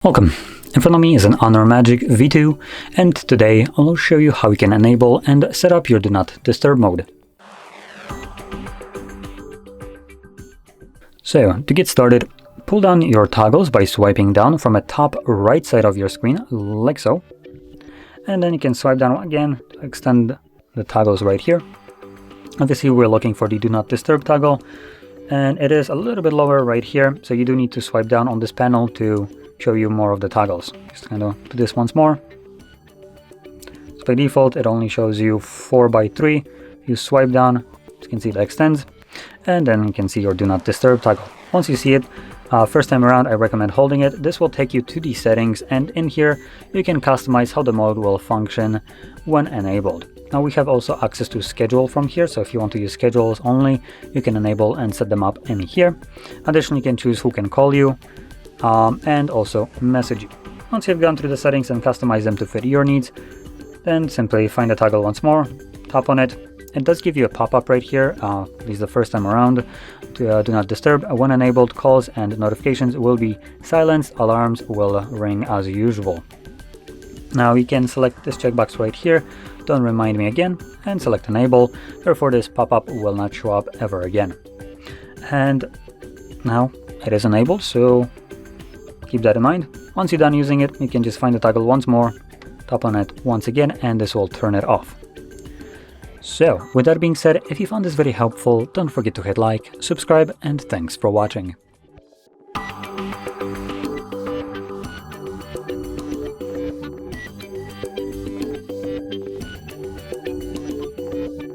Welcome! In front of me is an Honor Magic V2, and today I'll show you how you can enable and set up your Do Not Disturb mode. So, to get started, pull down your toggles by swiping down from the top right side of your screen, like so. And then you can swipe down again to extend the toggles right here. Obviously we're looking for the Do Not Disturb toggle, and it is a little bit lower right here, so you do need to swipe down on this panel to show you more of the toggles. Just kind of do this once more. So by default it only shows you 4x3. You swipe down, you can see it extends, and then you can see your Do Not Disturb toggle. Once you see it, first time around I recommend holding it. This will take you to the settings, and in here you can customize how the mode will function when enabled. Now we have also access to schedule from here, so if you want to use schedules only, you can enable and set them up in here. Additionally, you can choose who can call you, and also message you. Once you've gone through the settings and customized them to fit your needs, then simply find the toggle once more, tap on it. It does give you a pop-up right here, at least the first time around, to Do Not Disturb. When enabled, calls and notifications will be silenced, alarms will ring as usual. Now you can select this checkbox right here, don't remind me again, and select enable. Therefore this pop-up will not show up ever again. And now it is enabled, so keep that in mind. Once you're done using it, you can just find the toggle once more, tap on it once again, and this will turn it off. So, with that being said, if you found this very helpful, don't forget to hit like, subscribe, and thanks for watching.